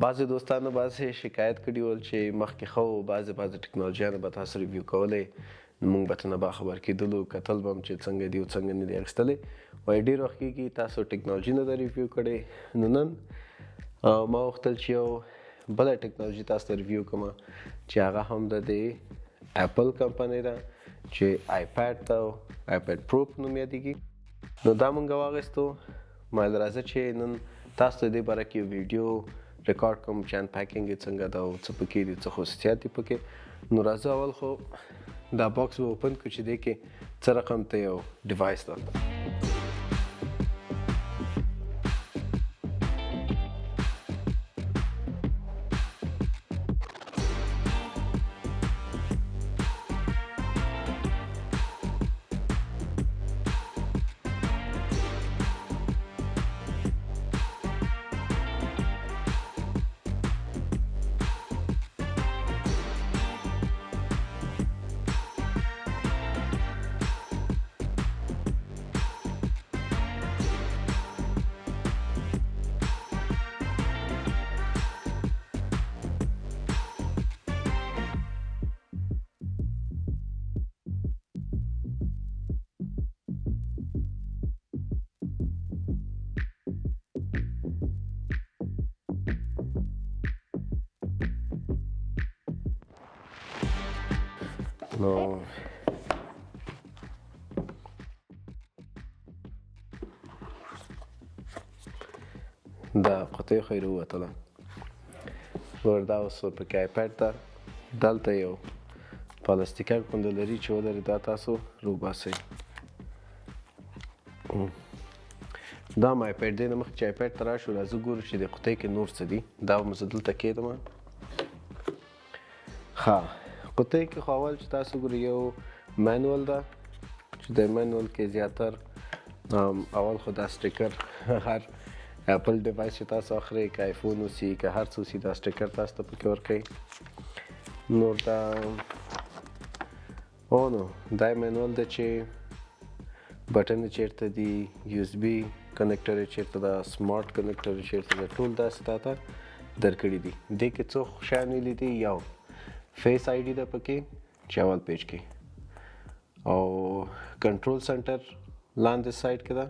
بعضې دوستانو بعضې شکایت کړي ول چې مخکې ښه و بعضې ټکنالوژیانو به تاسو ریویو کولی نو موږ به ترنه باخبر کېدلو کتل به هم چې څنګه دي او څنګه نه دي اخیستلی وایي ډېر وخت کېږي تاسو ټکنالوژي نه ده ریویو کړې نو نن ما غوښتل چې یو بله ټکنالوژي تاسو ته ریویو کړم چې هغه هم د دې اپل کمپنۍ ده چې آیپیډ ته آیپیډ پرو په نوم یادېږي نو دا موږ واخیستو ما ویل راځه چې نن تاسو ته دې باره کې یو ویډیو ریکارډ کوم چې انپیکینګ یې څنګه ده او څه پکې دي څه خصوصیات دي پکې نو راځه اول خو دا باکس به اوپن کړو چې دې کې څه رقم ته یو ډیوایس ده نو دا قطعه خو یې راووتله دا اوس ورپکې آیپیډ ته دلته یو پلاستیکي کونده لري چې ولري دا تاسو راوباسئ دا م آیپیډ دی نه مخکې چې آیپیډ ته راشو راځو ګورو چې د قطعې کې نور څه دي دا به زه دلته کېږدم ښه قطعې کې خو اول چې تاسو ګورئ یو مینول ده چې د مینول کې زیاتر اول خو دا سټیکر هر اپل ډیوایس چې تاسو اخلئ که آیفون اوسي که هر څه اوسي دا سټیکر تاسو ته پکې ورکوي نور دا نو دا مینول ده چې بټن یې چېرته دي یو اس بي کنیکټر یې چېرته ده سمارټ کنیکټر یې چېرته ده ټول داسې تا ته درکړي دي دې کې څو شیان ویلي دي یو فیس آئی ډي ده پکې چې اول پیج کې او کنټرول سنټر لاندې سایډ کې ده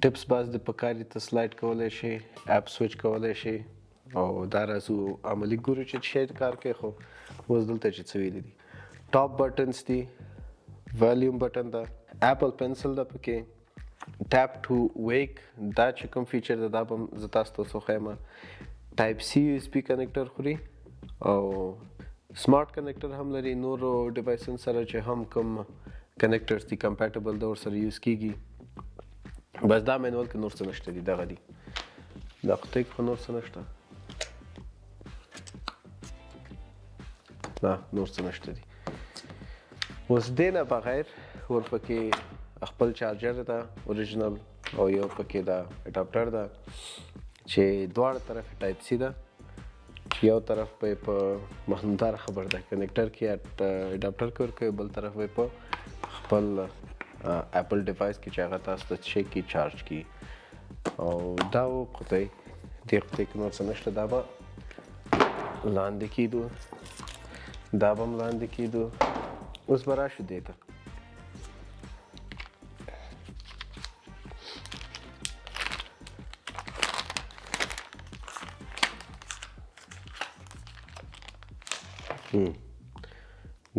ټپس باز د پکاري ته سلایډ کولی شي اپ سویچ کولی شي او دا راځو عملي ګورو چې شی کار کوي خو اوس دلته چې څه ویلي دي ټاپ بټنز دي والیوم بټن ده اپل پنسل ده پکې ټاپ ټو ویک دا چې کوم فیچر ده دا به زه تاسو ته وښیم ټایپ سی یو اس بي کنیکټر خوري او سمارټ کنیکټر هم لري نورو ډیوایسونو سره چې هم کوم کنیکټرز دي کمپیټیبل ده ورسره یوز کیږي بس دا مینول کې نور څه نشته دي دغه دي دا قطعې کې خو نور څه نشته نه نور څه نشته دي اوس دې نه بغیر ورپکې خپل چارجر ده اوریجنل او یو پکې دا اډاپټر ده چې دواړه طرف ټایپ سی ده یو طرف به په محدوددار خبر ده کنیکټر کې اډاپټر کې ورکوي بل طرف به په خپل اپل ډیوایس کې چې هغه تاسو ته شي کې چارج کی او دا قطعې دې قطعې کې نور څه نشته دا به لاندې کېدو دا به هم لاندې کېدو اوس به راشو دې ته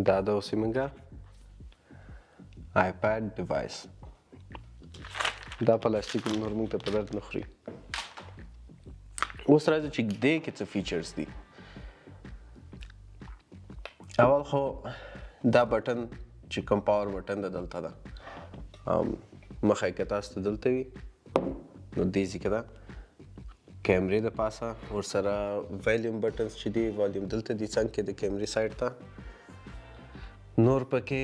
دا د اوس زموږه آیپیډ ډیوایس دا پلاستیک نور موږ ته په درد نه خوري اوس راځو چې دې کې څه فیچرز دي اول خو دا بټن چې کوم پاور بټن ده دلته ده مخه یې که تاسو ته دلته وي نو دې ځای کې ده کیمرې د پاسه ورسره والیوم بټنز چې دي والیوم دلته دي څنګ کې د کیمرې سایډ ته نور پکې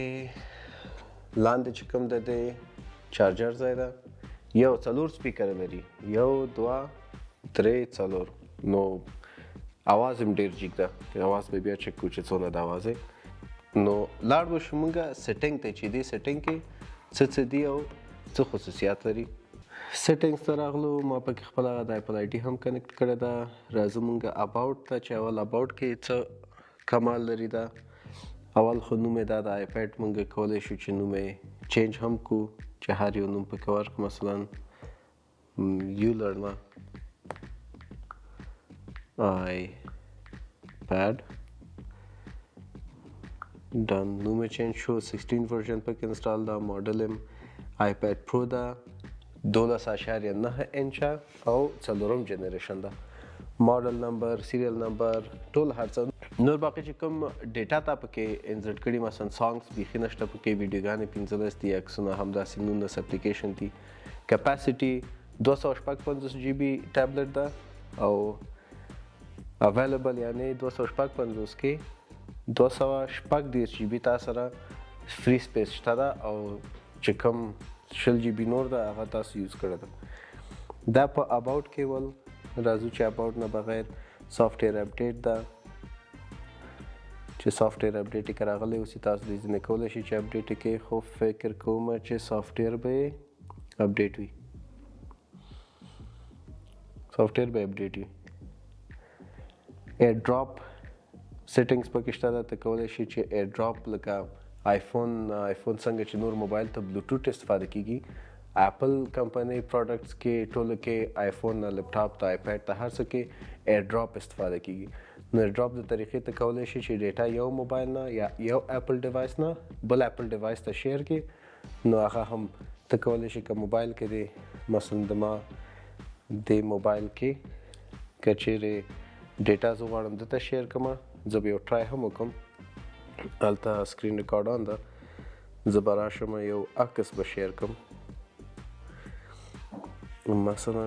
لاندې چې کوم د دې چارجر ځای ده یو 4 سپیکر لري 1 2 3 4 نو आवाज هم ډېر جګ ده आवाज به بیا چک کوو چې څونه د आवाज نو لاړ به شو موږ سیټینګ ته چې دې سیټینګ کې څه دي او څه خصوصیات لري سیټینګز ته راغلو. ما پکې خپل هغه د ایپل آی ډي هم کنیکټ کړې ده. راځو مونږ اباوټ ته چې اول اباوټ کې څه کمال لري. دا اول خو نوم یې دا د آیپیډ مونږ کولی شو چې نوم یې چینج هم کو چې هر یو نوم پکې ورکړو. مثلا Ulearna iPad ډن. نوم یې چینج شو. 16 ورژن پکې انسټال ده. ماډل یې iPad Pro ده. 12.9 انچه او 4م جنریشن ده. ماډل نمبر، سیریل نمبر، ټول هر څه. نور باقي چې کوم ډیټا تا پکې انزرټ کړي مثلا سانګز بیخي نشته پکې، ویډیوګانې 15 دي، عکسونه همداسې 19 اپلیکیشن دي. کیپاسټي 255 جی بي ټابلیټ ده او اویلیبل یعنی 255 کې 240 جی بي تاسو سره فری سپیس شته ده او چې کوم 60 جی بي نور ده هغه تاسو یوز کړی ده. دا په اباوټ کې ول. راځو چې اباوټ نه بغیر سافټویر اپډیټ ده چې سافټویر اپډیټ یې که راغلی اوسي تاسو د ځینې کولی شي چې اپډیټ یې کوئ، خو فکر کوم چې سافټویر به یې اپډیټ وي. سافټویر به اپډیټ وي. ایر ډراپ سیټینګز پکې شته ده. ته کولی شي چې ایر ډراپ لکه آیفون څنګه چې نور موبایل ته بلوټوټ استفاده کیږي، اپل کمپنۍ پروډکټس کې ټولو کې آیفون نه لپټاپ ته آیپیډ ته هر څه کې ایر ډراپ استفاده کیږي. نو ایر ډراپ د طریقې ته کولی شي چې ډیټا یو موبایل نه یا یو اپل ډیوایس نه بل اپل ډیوایس ته شیر کړي. نو هغه هم ته کولی شي که موبایل کې دی مثلا د ما د موبایل کې که چیرې ډیټا زه غواړم دته شیر کړم، زه به یو ټرای هم وکړم. هلته سکرین ریکارډ آن ده. زه به راشم یو عکس به شیر کړم. مثلا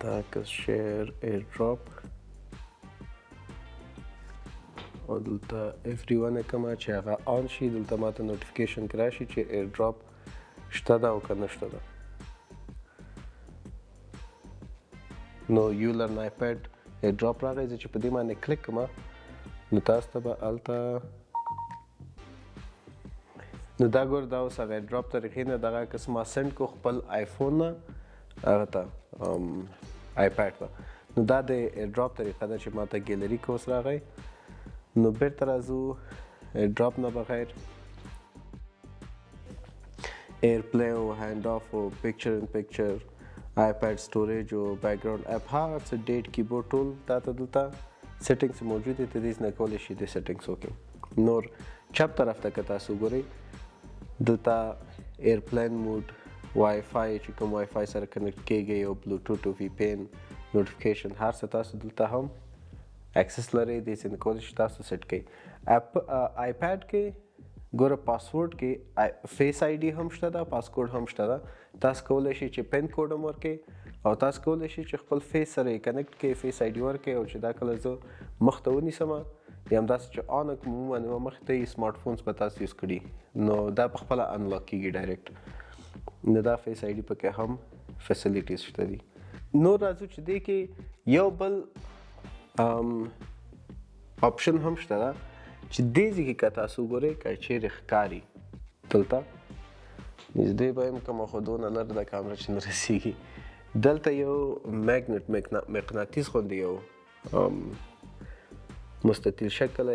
دا عکس شیر ایر ډراپ او دلته ایفری ون یې کړم چې هغه آن شي. دلته ماته نوټیفیکیشن کې راشي چې ایر ډراپ شته ده او که نشته ده. نو Ulearna iPad ایر ډراپ راغی. زه چې په دې باندې کلیک کړم نو تاسو ته به هلته نو دا ګور دا اوس هغه ایر ډراپ طریقې نه دغه عکس ما سینډ کو خپل آیفون نه هغه ته آیپیډ ته. نو دا د ایر ډراپ طریقه ده چې ما ته ګیلري کې اوس راغی. نو بیرته راځو ایر ډراپ نه بغیر ایر پلی او هینډ آف او پکچر ان پکچر آیپیډ سټوریج او بیکګراوند اپ هر څه ډیټ کیبورډ ټول دا ته دلته سیټینګز موجود دي. ته دې نه کولی شي د سیټینګز وکړي. نور چپ طرف ته که تاسو ګورئ دلته ایرپلین موډ، وای فای چې کوم وای فای سره کنیکټ کیږي او بلوټوټ او وی پی این نوټیفیکیشن هر څه تاسو دلته هم اکسس لرئ. دې څه نه کولی شي تاسو سیټ کړئ. آیپیډ کې ګوره پاسورډ کې فیس آی ډي هم شته ده، پاسکوډ هم شته ده. تاسو کولی شئ چې پین کوډ هم ورکړئ او تاسو کولی شئ چې خپل فیس سره یې کنیکټ کړئ، فیس آی ډي ورکړئ او چې دا کله زه مخ ته ونیسم یا همداسې چې آن کړم عموما مخې ته یې سمارټ فونز به تاسو یوز کړي نو دا پخپله انلاک کېږي ډایرکټ. نو دا فیس آی ډي پکې هم فیسیلیټیز شته دي. نور راځو چې دې کې یو بل آپشن هم شته ده چې دې ځای کې که تاسو ګورئ که چیرې ښکاري دلته نږدې به یم کومه خو دونه لرې ده کامره چې نه رسېږي. دلته یو میګنټ مقناطیس غوندې یو مستطیل شکل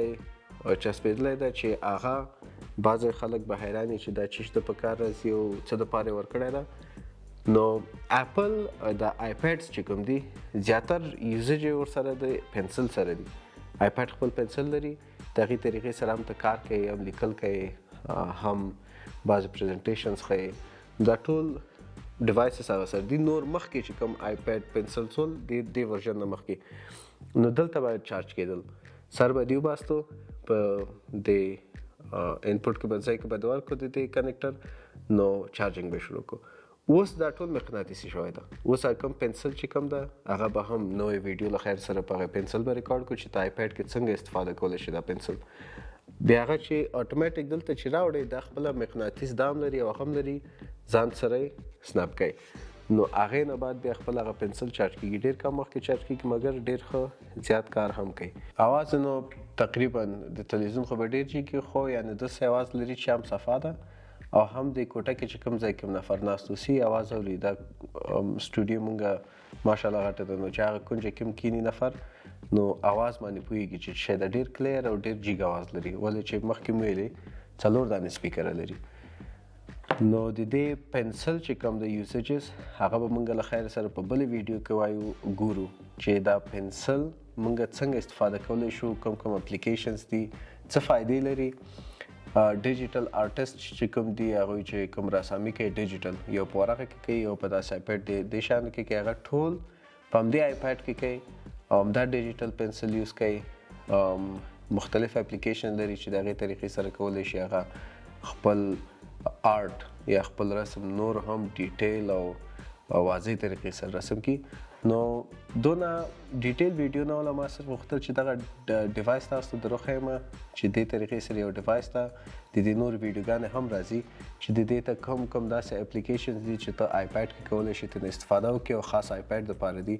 چسپېدلی ده چې هغه بعضې خلک به حیران وي چې دا چی شته په کار راځي او څه دپاره یې ورکړی ده. نو اپل د آیپیډز چې کوم دي زیاتر یوزیج یې ورسره د پنسل سره دي. آیپیډ خپل پنسل لري، د هغې طریقې سره هم ته کار کوي، هم لیکل کوي، هم بعضې پریزنټیشنز ښیي. دا ټول ډیوایسز هغه سره دي. نور مخکې چې کوم آیپیډ پنسل ول دې ورژن نه مخکې نو دلته باید چارج کېدل، سر به دې وباستو په د انپوټ کې به ځای کې به د ورکړو د دې کنیکټر نو چارجنګ به شروع کړو. اوس دا ټول مقناطیسي شوی ده. اوس کوم پنسل چې کوم ده هغه به هم نوې ویډیو له خیر سره په هغې پنسل به ریکارډ کړو چې ته آیپیډ کې څنګه استفاده کولی شي دا پنسل. بیا هغه چې اټومیټیک دلته چې راوړئ دا خپله مقناطیس دا هم لري او هغه هم لري، ځان سره یې سنپ کوئ. نو هغې نه بعد بیا خپل هغه پنسل چارج کېږي. ډېر کم وخت کې چارج کېږي مګر ډېر ښه زیات کار هم کوي. اواز نو تقریبا د تلویزیون خو به ډېر جګي خو یعنې داسې اواز لري چې هم صفا ده او هم د کوټه کې چې کوم ځای کې نفر ناست اوسي اواز اوري. دا سټوډیو مونږه ماشاءالله غټه ده، نو چې هغه کونج کې هم کینی نفر نو اواز باندې پوهېږي چې شاید ډېر کلیر او ډېر جیګ اواز لري، ولې چې مخکې مو ویلې 4 دانې سپیکره لري. نو د دې پنسل چې کوم د یوزیجز هغه به مونږ له خیر سره په بلې ویډیو کې وایو ګورو چې دا پنسل مونږ څنګه استفاده کولی شو، کوم اپلیکیشنز دي، څه فایدې لري. ډیجیټل آرټسټ چې کوم دي هغوی چې کوم رسامي کوي ډیجیټل، یو په ورقه کې کوي یو په داسې آیپیډ دې شیانو کې کوي، هغه ټول په همدې آیپیډ کې کوي او همدا ډیجیټل پنسل یوز کوي. مختلف اپلیکیشن لري چې د هغې طریقې سره کولی شي هغه خپل آرټ یا خپل رسم نور هم ډیټیل او واضح طریقې سره رسم کړي. نو دونه ډیټیل ویډیو نه وله، ما صرف غوښتل چې دغه ډیوایس تاسو ته دروښیم چې دې طریقې سره یو ډیوایس ته د دې نور ویډیوګانې هم راځي چې د دې ته کوم داسې اپلیکیشنز دي چې ته آیپیډ کې کولی شي ترې استفاده وکړي او خاص آیپیډ دپاره دي.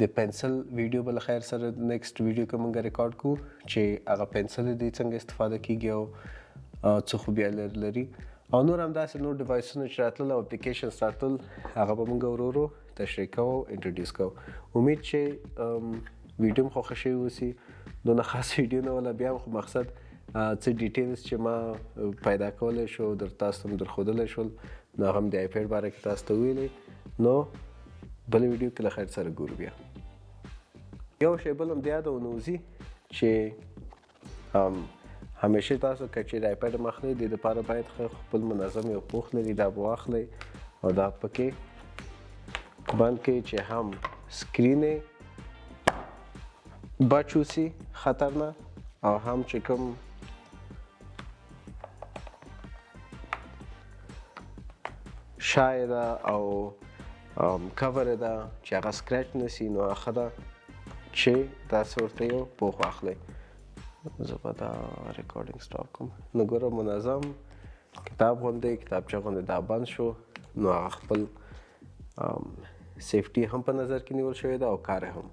د پنسل ویډیو به له خیر سره نیکسټ ویډیو کې مونږ ریکارډ کړو چې هغه پنسل دې څنګه استفاده کېږي او څه خوبیا لري. او نور همداسې نور ډیوایسونه چې راتلل او اپلیکیشنز راتلل هغه به مونږ ورو ورو تشریح کوو او انټروډیوس کوو. امید چې ویډیو هم خوښه شوې اوسي. دونه خاص ویډیو نه وله، بیا هم خو مقصد څه ډیټیلز چې ما پیدا کولی شو تاسو ته هم درښودلی شول، نو هغه هم د آیپیډ باره کې تاسو ته ویلې. نو بلې ویډیو کې له خیر سره ګورو. بیا یو شی بل هم د یاده ونوځي چې همیشه تاسو که چیرې آیپیډ هم اخلئ دې دپاره باید خپل منظم یو پوښ لري، دا به واخلئ او دا پکې بند کړئ چې هم سکرین یې بچ اوسي خطر نه، او هم چې کوم شا یې ده او کور یې ده چې هغه سکریچ نه سي، نو ښه ده چې داسې ورته یو پوښ واخلئ. زه به دا ریکارډینګ سټاپ کړم. نو ګوره منظم کتاب غوندې کتابچه غوندې دا بند شو، نو هغه خپل سیفټي هم په نظر کې نیول شوې ده او کار هم.